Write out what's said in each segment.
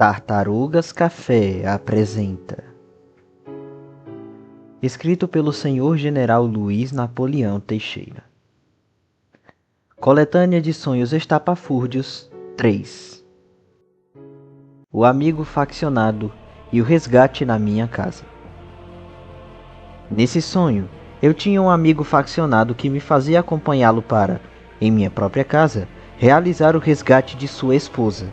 Tartarugas Café apresenta. Escrito pelo Sr. General Luiz Napoleão Teixeira. Coletânea de Sonhos Estapafúrdios 3. O amigo faccionado e o resgate na minha casa. Nesse sonho, eu tinha um amigo faccionado que me fazia acompanhá-lo para, em minha própria casa, realizar o resgate de sua esposa,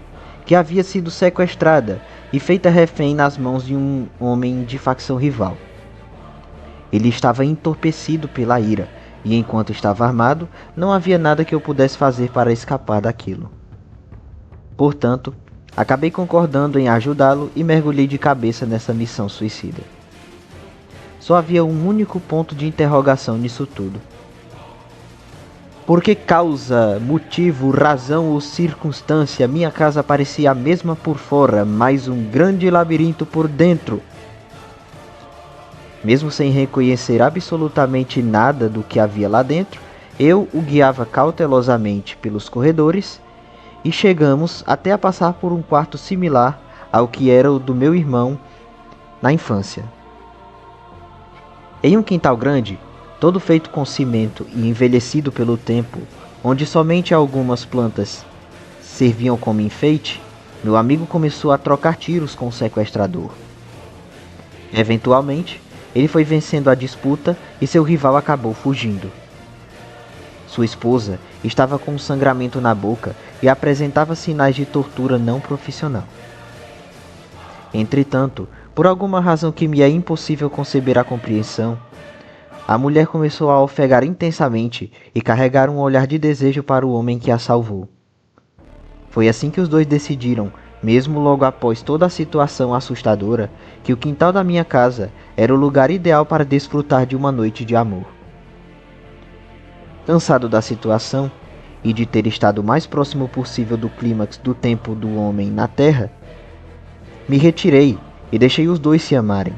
que havia sido sequestrada e feita refém nas mãos de um homem de facção rival. Ele estava entorpecido pela ira, e enquanto estava armado, não havia nada que eu pudesse fazer para escapar daquilo. Portanto, acabei concordando em ajudá-lo e mergulhei de cabeça nessa missão suicida. Só havia um único ponto de interrogação nisso tudo. Por que causa, motivo, razão ou circunstância minha casa parecia a mesma por fora, mas um grande labirinto por dentro? Mesmo sem reconhecer absolutamente nada do que havia lá dentro, eu o guiava cautelosamente pelos corredores e chegamos até a passar por um quarto similar ao que era o do meu irmão na infância. Em um quintal grande, todo feito com cimento e envelhecido pelo tempo, onde somente algumas plantas serviam como enfeite, meu amigo começou a trocar tiros com o sequestrador. Eventualmente, ele foi vencendo a disputa e seu rival acabou fugindo. Sua esposa estava com um sangramento na boca e apresentava sinais de tortura não profissional. Entretanto, por alguma razão que me é impossível conceber a compreensão, a mulher começou a ofegar intensamente e carregar um olhar de desejo para o homem que a salvou. Foi assim que os dois decidiram, mesmo logo após toda a situação assustadora, que o quintal da minha casa era o lugar ideal para desfrutar de uma noite de amor. Cansado da situação e de ter estado o mais próximo possível do clímax do tempo do homem na Terra, me retirei e deixei os dois se amarem.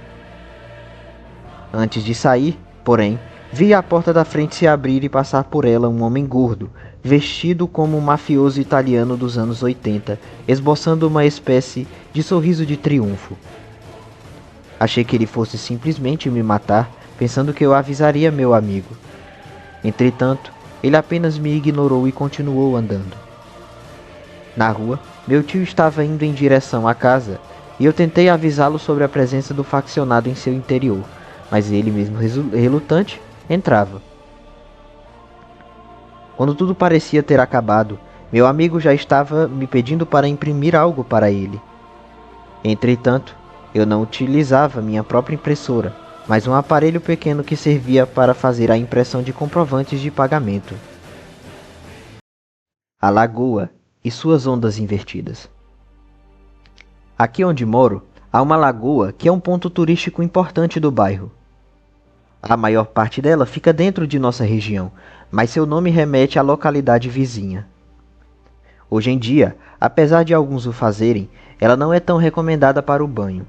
Antes de sair, porém, vi a porta da frente se abrir e passar por ela um homem gordo, vestido como um mafioso italiano dos anos 80, esboçando uma espécie de sorriso de triunfo. Achei que ele fosse simplesmente me matar, pensando que eu avisaria meu amigo. Entretanto, ele apenas me ignorou e continuou andando. Na rua, meu tio estava indo em direção à casa, e eu tentei avisá-lo sobre a presença do faccionado em seu interior, mas ele, mesmo relutante, entrava. Quando tudo parecia ter acabado, meu amigo já estava me pedindo para imprimir algo para ele. Entretanto, eu não utilizava minha própria impressora, mas um aparelho pequeno que servia para fazer a impressão de comprovantes de pagamento. A lagoa e suas ondas invertidas. Aqui onde moro, há uma lagoa que é um ponto turístico importante do bairro. A maior parte dela fica dentro de nossa região, mas seu nome remete à localidade vizinha. Hoje em dia, apesar de alguns o fazerem, ela não é tão recomendada para o banho.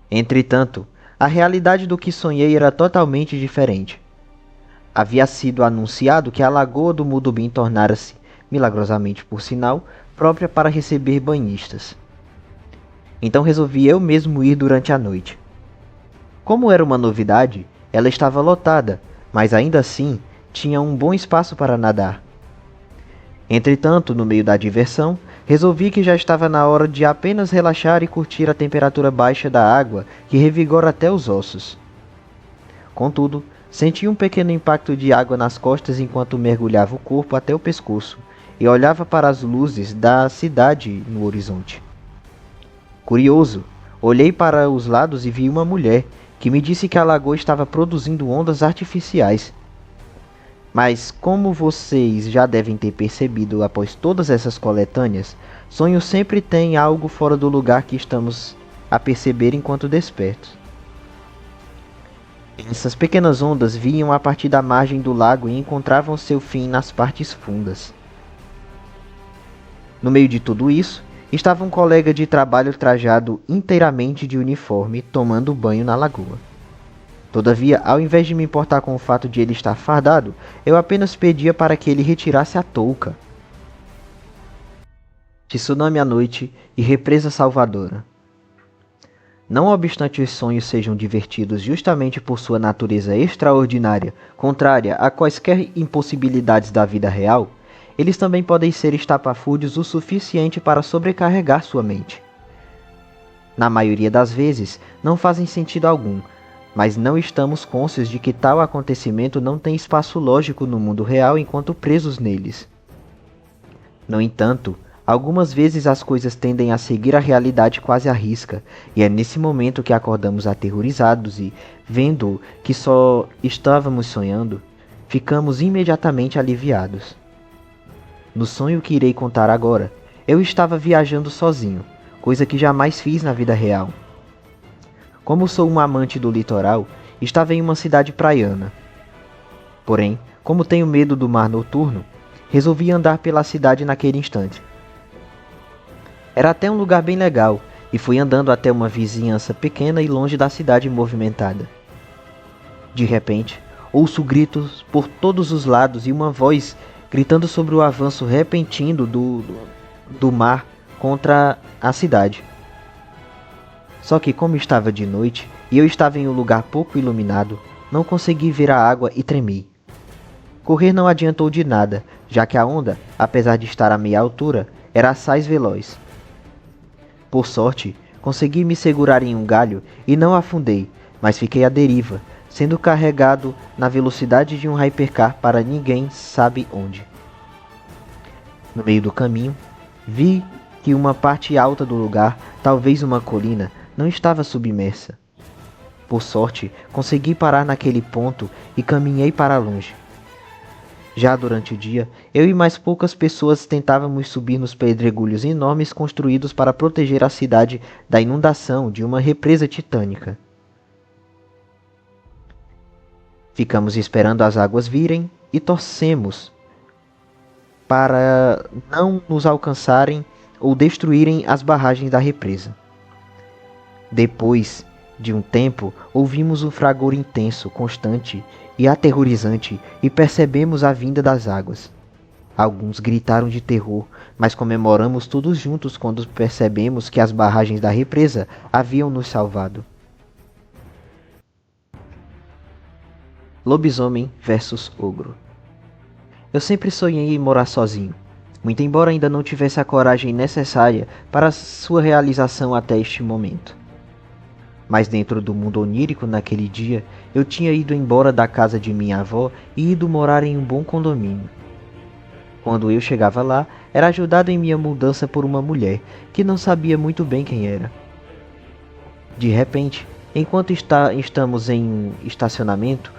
Entretanto, a realidade do que sonhei era totalmente diferente. Havia sido anunciado que a Lagoa do Mudubim tornara-se, milagrosamente por sinal, própria para receber banhistas. Então resolvi eu mesmo ir durante a noite. Como era uma novidade, ela estava lotada, mas ainda assim tinha um bom espaço para nadar. Entretanto, no meio da diversão, resolvi que já estava na hora de apenas relaxar e curtir a temperatura baixa da água que revigora até os ossos. Contudo, senti um pequeno impacto de água nas costas enquanto mergulhava o corpo até o pescoço e olhava para as luzes da cidade no horizonte. Curioso, olhei para os lados e vi uma mulher que me disse que a lagoa estava produzindo ondas artificiais. Mas, como vocês já devem ter percebido após todas essas coletâneas, sonhos sempre têm algo fora do lugar que estamos a perceber enquanto despertos. Essas pequenas ondas vinham a partir da margem do lago e encontravam seu fim nas partes fundas. No meio de tudo isso, estava um colega de trabalho trajado inteiramente de uniforme, tomando banho na lagoa. Todavia, ao invés de me importar com o fato de ele estar fardado, eu apenas pedia para que ele retirasse a touca. Tsunami à noite e Represa Salvadora. Não obstante os sonhos sejam divertidos justamente por sua natureza extraordinária, contrária a quaisquer impossibilidades da vida real, eles também podem ser estapafúrdios o suficiente para sobrecarregar sua mente. Na maioria das vezes, não fazem sentido algum, mas não estamos cônscios de que tal acontecimento não tem espaço lógico no mundo real enquanto presos neles. No entanto, algumas vezes as coisas tendem a seguir a realidade quase à risca, e é nesse momento que acordamos aterrorizados e, vendo que só estávamos sonhando, ficamos imediatamente aliviados. No sonho que irei contar agora, eu estava viajando sozinho, coisa que jamais fiz na vida real. Como sou um amante do litoral, estava em uma cidade praiana. Porém, como tenho medo do mar noturno, resolvi andar pela cidade naquele instante. Era até um lugar bem legal, e fui andando até uma vizinhança pequena e longe da cidade movimentada. De repente, ouço gritos por todos os lados e uma voz gritando sobre o avanço repentino do mar contra a cidade. Só que como estava de noite e eu estava em um lugar pouco iluminado, não consegui ver a água e tremi. Correr não adiantou de nada, já que a onda, apesar de estar a meia altura, era assaz veloz. Por sorte, consegui me segurar em um galho e não afundei, mas fiquei à deriva, sendo carregado na velocidade de um hypercar para ninguém sabe onde. No meio do caminho, vi que uma parte alta do lugar, talvez uma colina, não estava submersa. Por sorte, consegui parar naquele ponto e caminhei para longe. Já durante o dia, eu e mais poucas pessoas tentávamos subir nos pedregulhos enormes construídos para proteger a cidade da inundação de uma represa titânica. Ficamos esperando as águas virem e torcemos para não nos alcançarem ou destruírem as barragens da represa. Depois de um tempo, ouvimos um fragor intenso, constante e aterrorizante e percebemos a vinda das águas. Alguns gritaram de terror, mas comemoramos todos juntos quando percebemos que as barragens da represa haviam nos salvado. Lobisomem versus ogro. Eu sempre sonhei em morar sozinho, muito embora ainda não tivesse a coragem necessária para sua realização até este momento. Mas dentro do mundo onírico naquele dia, eu tinha ido embora da casa de minha avó e ido morar em um bom condomínio. Quando eu chegava lá, era ajudado em minha mudança por uma mulher, que não sabia muito bem quem era. De repente, enquanto estamos em estacionamento,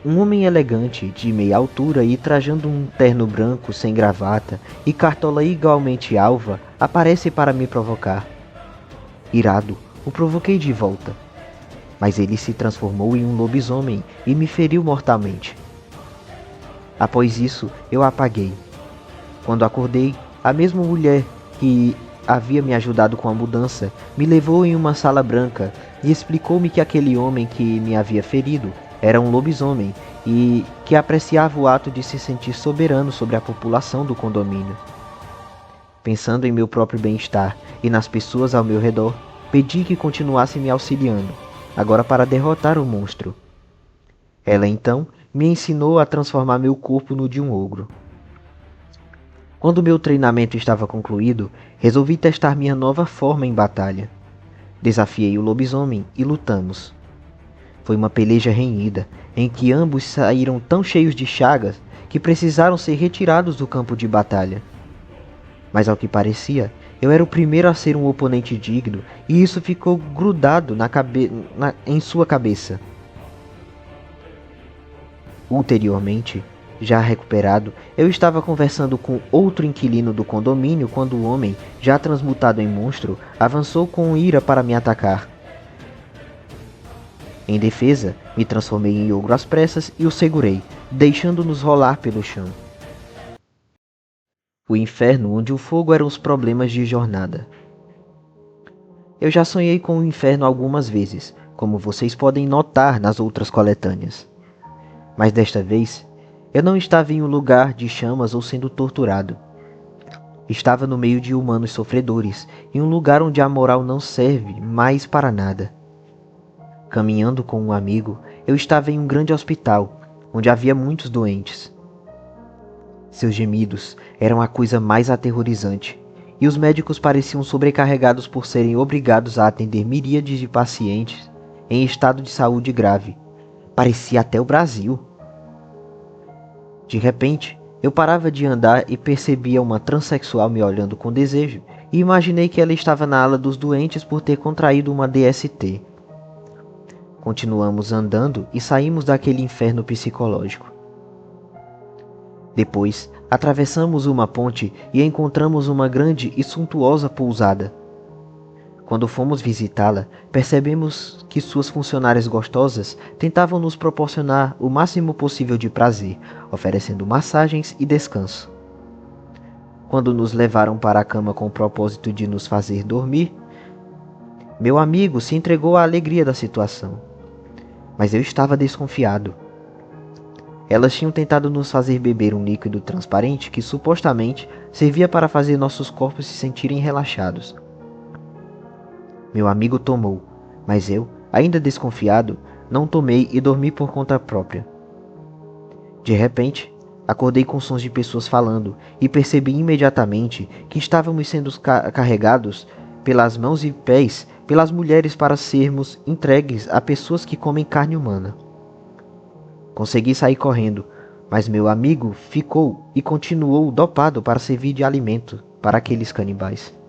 um homem elegante, de meia altura e trajando um terno branco sem gravata e cartola igualmente alva, aparece para me provocar. Irado, o provoquei de volta, mas ele se transformou em um lobisomem e me feriu mortalmente. Após isso, eu apaguei. Quando acordei, a mesma mulher que havia me ajudado com a mudança me levou em uma sala branca e explicou-me que aquele homem que me havia ferido era um lobisomem e que apreciava o ato de se sentir soberano sobre a população do condomínio. Pensando em meu próprio bem-estar e nas pessoas ao meu redor, pedi que continuasse me auxiliando, agora para derrotar o monstro. Ela então me ensinou a transformar meu corpo no de um ogro. Quando meu treinamento estava concluído, resolvi testar minha nova forma em batalha. Desafiei o lobisomem e lutamos. Foi uma peleja renhida, em que ambos saíram tão cheios de chagas que precisaram ser retirados do campo de batalha. Mas ao que parecia, eu era o primeiro a ser um oponente digno, e isso ficou grudado em sua cabeça. Ulteriormente, já recuperado, eu estava conversando com outro inquilino do condomínio quando o homem, já transmutado em monstro, avançou com ira para me atacar. Em defesa, me transformei em ogro às pressas e o segurei, deixando-nos rolar pelo chão. O inferno onde o fogo eram os problemas de jornada. Eu já sonhei com o inferno algumas vezes, como vocês podem notar nas outras coletâneas. Mas desta vez, eu não estava em um lugar de chamas ou sendo torturado. Estava no meio de humanos sofredores, em um lugar onde a moral não serve mais para nada. Caminhando com um amigo, eu estava em um grande hospital, onde havia muitos doentes. Seus gemidos eram a coisa mais aterrorizante, e os médicos pareciam sobrecarregados por serem obrigados a atender miríades de pacientes em estado de saúde grave. Parecia até o Brasil. De repente, eu parava de andar e percebia uma transexual me olhando com desejo, e imaginei que ela estava na ala dos doentes por ter contraído uma DST. Continuamos andando e saímos daquele inferno psicológico. Depois, atravessamos uma ponte e encontramos uma grande e suntuosa pousada. Quando fomos visitá-la, percebemos que suas funcionárias gostosas tentavam nos proporcionar o máximo possível de prazer, oferecendo massagens e descanso. Quando nos levaram para a cama com o propósito de nos fazer dormir, meu amigo se entregou à alegria da situação. Mas eu estava desconfiado. Elas tinham tentado nos fazer beber um líquido transparente que supostamente servia para fazer nossos corpos se sentirem relaxados. Meu amigo tomou, mas eu, ainda desconfiado, não tomei e dormi por conta própria. De repente, acordei com sons de pessoas falando e percebi imediatamente que estávamos sendo carregados pelas mãos e pés pelas mulheres para sermos entregues a pessoas que comem carne humana. Consegui sair correndo, mas meu amigo ficou e continuou dopado para servir de alimento para aqueles canibais.